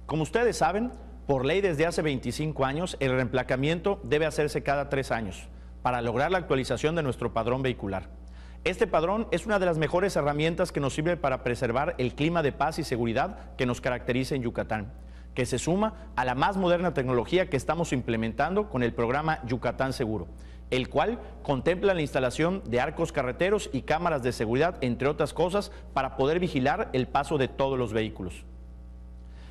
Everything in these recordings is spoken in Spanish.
Como ustedes saben, por ley desde hace 25 años, el reemplacamiento debe hacerse cada 3 años para lograr la actualización de nuestro padrón vehicular. Este padrón es una de las mejores herramientas que nos sirve para preservar el clima de paz y seguridad que nos caracteriza en Yucatán, que se suma a la más moderna tecnología que estamos implementando con el programa Yucatán Seguro, el cual contempla la instalación de arcos carreteros y cámaras de seguridad, entre otras cosas, para poder vigilar el paso de todos los vehículos.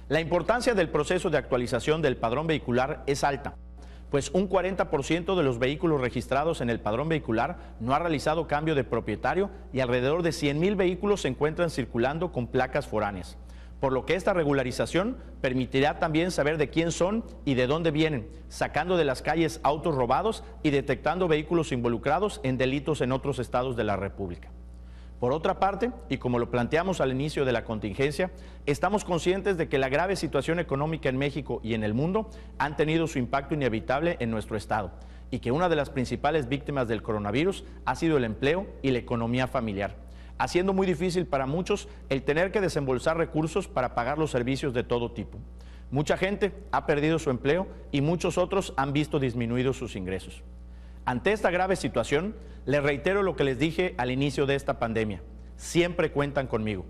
La importancia del proceso de actualización del padrón vehicular es alta, pues un 40% de los vehículos registrados en el padrón vehicular no ha realizado cambio de propietario y alrededor de 100,000 vehículos se encuentran circulando con placas foráneas, por lo que esta regularización permitirá también saber de quién son y de dónde vienen, sacando de las calles autos robados y detectando vehículos involucrados en delitos en otros estados de la República. Por otra parte, y como lo planteamos al inicio de la contingencia, estamos conscientes de que la grave situación económica en México y en el mundo han tenido su impacto inevitable en nuestro estado y que una de las principales víctimas del coronavirus ha sido el empleo y la economía familiar, haciendo muy difícil para muchos el tener que desembolsar recursos para pagar los servicios de todo tipo. Mucha gente ha perdido su empleo y muchos otros han visto disminuidos sus ingresos. Ante esta grave situación, les reitero lo que les dije al inicio de esta pandemia: siempre cuentan conmigo.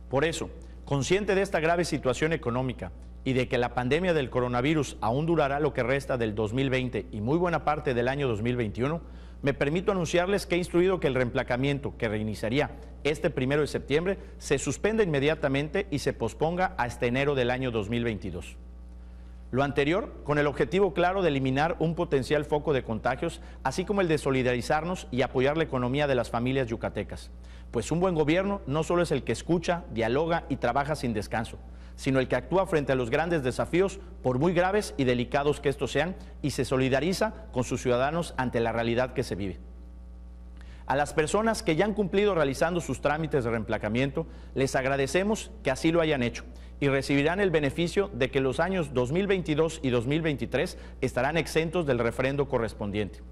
Por eso, consciente de esta grave situación económica y de que la pandemia del coronavirus aún durará lo que resta del 2020 y muy buena parte del año 2021, me permito anunciarles que he instruido que el reemplacamiento, que reiniciaría este 1 de septiembre, se suspenda inmediatamente y se posponga hasta enero del año 2022. Lo anterior con el objetivo claro de eliminar un potencial foco de contagios, así como el de solidarizarnos y apoyar la economía de las familias yucatecas. Pues un buen gobierno no solo es el que escucha, dialoga y trabaja sin descanso, sino el que actúa frente a los grandes desafíos, por muy graves y delicados que estos sean, y se solidariza con sus ciudadanos ante la realidad que se vive. A las personas que ya han cumplido realizando sus trámites de reemplacamiento, les agradecemos que así lo hayan hecho y recibirán el beneficio de que los años 2022 y 2023 estarán exentos del refrendo correspondiente.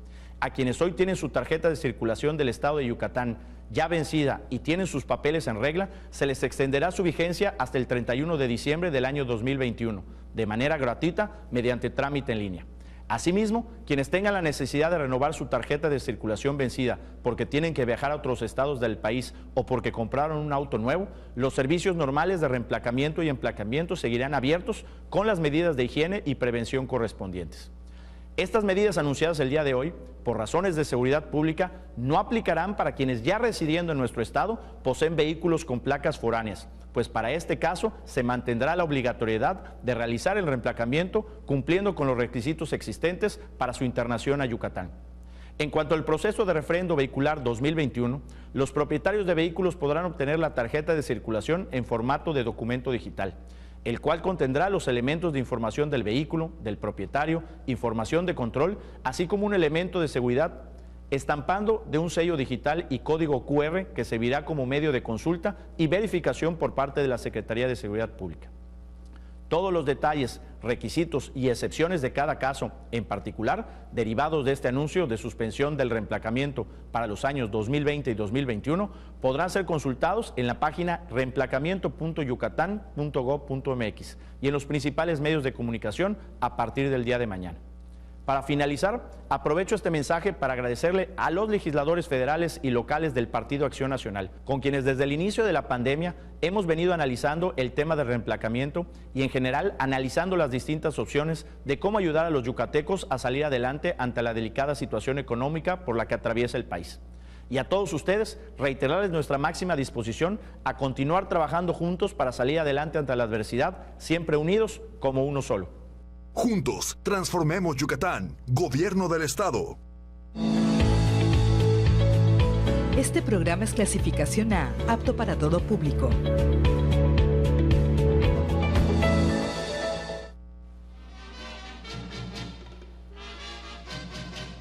A quienes hoy tienen su tarjeta de circulación del estado de Yucatán ya vencida y tienen sus papeles en regla, se les extenderá su vigencia hasta el 31 de diciembre del año 2021, de manera gratuita mediante trámite en línea. Asimismo, quienes tengan la necesidad de renovar su tarjeta de circulación vencida porque tienen que viajar a otros estados del país o porque compraron un auto nuevo, los servicios normales de reemplacamiento y emplacamiento seguirán abiertos con las medidas de higiene y prevención correspondientes. Estas medidas anunciadas el día de hoy, por razones de seguridad pública, no aplicarán para quienes ya residiendo en nuestro estado poseen vehículos con placas foráneas, pues para este caso se mantendrá la obligatoriedad de realizar el reemplacamiento cumpliendo con los requisitos existentes para su internación a Yucatán. En cuanto al proceso de refrendo vehicular 2021, los propietarios de vehículos podrán obtener la tarjeta de circulación en formato de documento digital, el cual contendrá los elementos de información del vehículo, del propietario, información de control, así como un elemento de seguridad, estampando de un sello digital y código QR que servirá como medio de consulta y verificación por parte de la Secretaría de Seguridad Pública. Todos los detalles, requisitos y excepciones de cada caso, en particular, derivados de este anuncio de suspensión del reemplacamiento para los años 2020 y 2021, podrán ser consultados en la página reemplacamiento.yucatán.gov.mx y en los principales medios de comunicación a partir del día de mañana. Para finalizar, aprovecho este mensaje para agradecerle a los legisladores federales y locales del Partido Acción Nacional, con quienes desde el inicio de la pandemia hemos venido analizando el tema del reemplacamiento y en general analizando las distintas opciones de cómo ayudar a los yucatecos a salir adelante ante la delicada situación económica por la que atraviesa el país. Y a todos ustedes, reiterarles nuestra máxima disposición a continuar trabajando juntos para salir adelante ante la adversidad, siempre unidos como uno solo. Juntos, transformemos Yucatán. Gobierno del Estado. Este programa es clasificación A, apto para todo público.